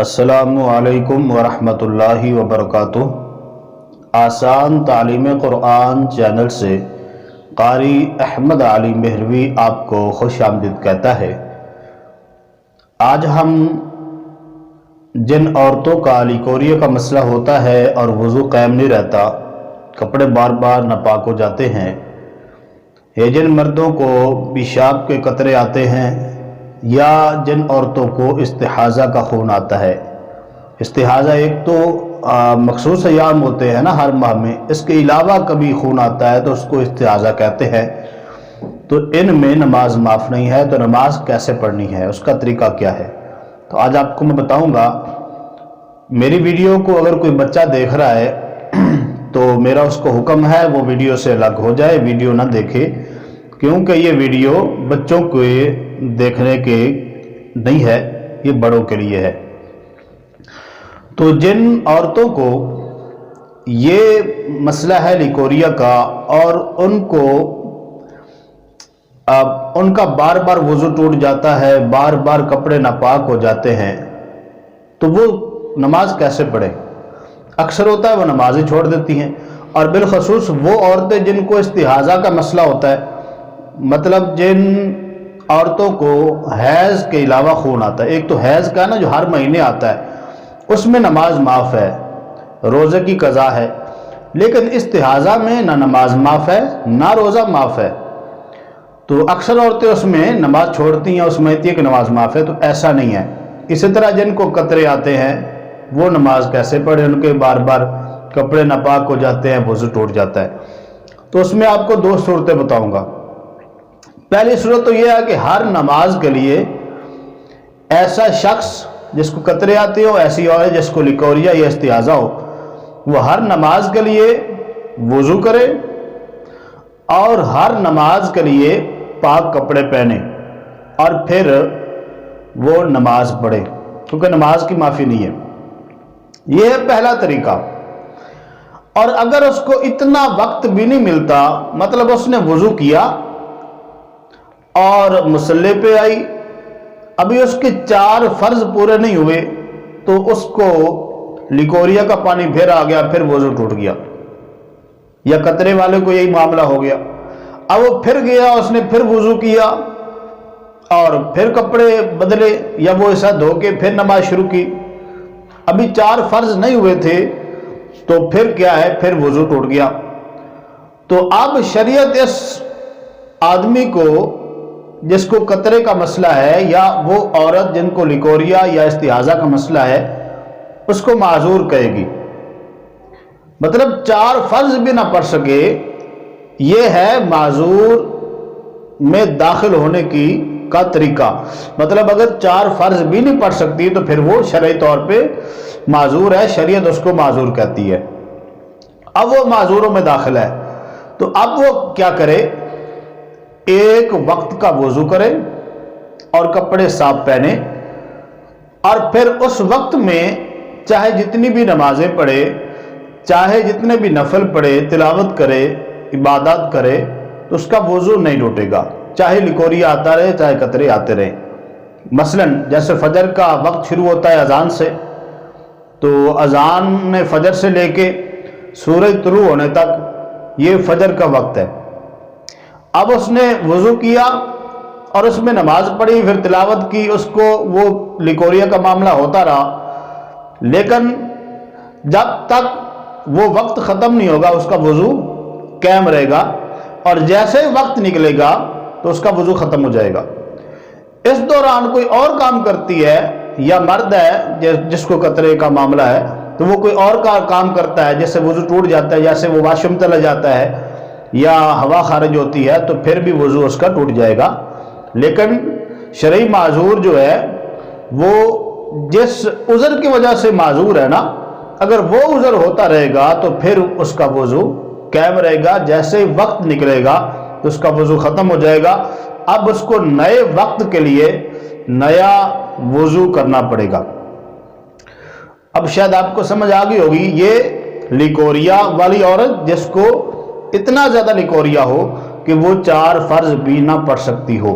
السلام علیکم ورحمۃ اللہ وبرکاتہ۔ آسان تعلیم قرآن چینل سے قاری احمد علی مہروی آپ کو خوش آمدید کہتا ہے۔ آج ہم جن عورتوں کا لیکوریا کا مسئلہ ہوتا ہے اور وضو قائم نہیں رہتا، کپڑے بار بار ناپاک ہو جاتے ہیں، یا جن مردوں کو پیشاب کے قطرے آتے ہیں، یا جن عورتوں کو استحاضہ کا خون آتا ہے۔ استحاضہ ایک تو مخصوص ایام ہوتے ہیں نا ہر ماہ میں، اس کے علاوہ کبھی خون آتا ہے تو اس کو استحاضہ کہتے ہیں۔ تو ان میں نماز معاف نہیں ہے، تو نماز کیسے پڑھنی ہے، اس کا طریقہ کیا ہے، تو آج آپ کو میں بتاؤں گا۔ میری ویڈیو کو اگر کوئی بچہ دیکھ رہا ہے تو میرا اس کو حکم ہے وہ ویڈیو سے الگ ہو جائے، ویڈیو نہ دیکھے، کیونکہ یہ ویڈیو بچوں کو دیکھنے کے نہیں ہے، یہ بڑوں کے لیے ہے۔ تو جن عورتوں کو یہ مسئلہ ہے لیکوریا کا، اور ان کا بار بار وضو ٹوٹ جاتا ہے، بار بار کپڑے ناپاک ہو جاتے ہیں، تو وہ نماز کیسے پڑھے؟ اکثر ہوتا ہے وہ نماز ہی چھوڑ دیتی ہیں، اور بالخصوص وہ عورتیں جن کو استحاضہ کا مسئلہ ہوتا ہے، مطلب جن عورتوں کو حیض کے علاوہ خون آتا ہے۔ ایک تو حیض کا نا جو ہر مہینے آتا ہے، اس میں نماز معاف ہے، روزے کی قضا ہے، لیکن استحاضہ میں نہ نماز معاف ہے نہ روزہ معاف ہے۔ تو اکثر عورتیں اس میں نماز چھوڑتی ہیں، اس میں کہتی ہے کہ نماز معاف ہے، تو ایسا نہیں ہے۔ اسی طرح جن کو قطرے آتے ہیں وہ نماز کیسے پڑھیں؟ ان کے بار بار کپڑے ناپاک ہو جاتے ہیں، وضو ٹوٹ جاتا ہے۔ تو اس میں آپ کو دو صورتیں بتاؤں گا۔ پہلی صورت تو یہ ہے کہ ہر نماز کے لیے ایسا شخص جس کو قطرے آتے ہو، ایسی عورت جس کو لیکوریا یا استحاضہ ہو، وہ ہر نماز کے لیے وضو کرے اور ہر نماز کے لیے پاک کپڑے پہنے، اور پھر وہ نماز پڑھے، کیونکہ نماز کی معافی نہیں ہے۔ یہ ہے پہلا طریقہ۔ اور اگر اس کو اتنا وقت بھی نہیں ملتا، مطلب اس نے وضو کیا اور مصلی پہ آئی، ابھی اس کے 4 فرض پورے نہیں ہوئے، تو اس کو لیکوریا کا پانی پھر آ گیا، پھر وضو ٹوٹ گیا، یا قطرے والے کو یہی معاملہ ہو گیا۔ اب وہ پھر گیا، اس نے پھر وضو کیا اور پھر کپڑے بدلے، یا وہ ایسا دھو کے پھر نماز شروع کی، ابھی 4 فرض نہیں ہوئے تھے، تو پھر کیا ہے، پھر وضو ٹوٹ گیا۔ تو اب شریعت اس آدمی کو جس کو قطرے کا مسئلہ ہے، یا وہ عورت جن کو لیکوریا یا استحاضہ کا مسئلہ ہے، اس کو معذور کہے گی۔ مطلب 4 فرض بھی نہ پڑھ سکے، یہ ہے معذور میں داخل ہونے کا طریقہ۔ مطلب اگر 4 فرض بھی نہیں پڑھ سکتی تو پھر وہ شرعی طور پہ معذور ہے، شریعت اس کو معذور کہتی ہے۔ اب وہ معذوروں میں داخل ہے، تو اب وہ کیا کرے؟ ایک وقت کا وضو کرے اور کپڑے صاف پہنے، اور پھر اس وقت میں چاہے جتنی بھی نمازیں پڑھے، چاہے جتنے بھی نفل پڑھے، تلاوت کرے، عبادات کرے، تو اس کا وضو نہیں ٹوٹے گا، چاہے لیکوریا آتا رہے، چاہے قطرے آتے رہے۔ مثلا جیسے فجر کا وقت شروع ہوتا ہے اذان سے، تو اذان میں فجر سے لے کے سورج طلوع ہونے تک یہ فجر کا وقت ہے۔ اب اس نے وضو کیا اور اس میں نماز پڑھی، پھر تلاوت کی، اس کو وہ لیکوریا کا معاملہ ہوتا رہا، لیکن جب تک وہ وقت ختم نہیں ہوگا اس کا وضو قائم رہے گا، اور جیسے ہی وقت نکلے گا تو اس کا وضو ختم ہو جائے گا۔ اس دوران کوئی اور کام کرتی ہے، یا مرد ہے جس کو قطرے کا معاملہ ہے، تو وہ کوئی اور کام کرتا ہے، جیسے وضو ٹوٹ جاتا ہے، جیسے وہ واش روم چلا جاتا ہے یا ہوا خارج ہوتی ہے، تو پھر بھی وضو اس کا ٹوٹ جائے گا۔ لیکن شرعی معذور جو ہے، وہ جس عذر کی وجہ سے معذور ہے نا، اگر وہ عذر ہوتا رہے گا تو پھر اس کا وضو قائم رہے گا، جیسے ہی وقت نکلے گا تو اس کا وضو ختم ہو جائے گا۔ اب اس کو نئے وقت کے لیے نیا وضو کرنا پڑے گا۔ اب شاید آپ کو سمجھ آ گئی ہوگی، یہ لیکوریا والی عورت جس کو اتنا زیادہ لیکوریا ہو کہ وہ 4 فرض بھی نہ پڑھ سکتی ہو،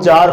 4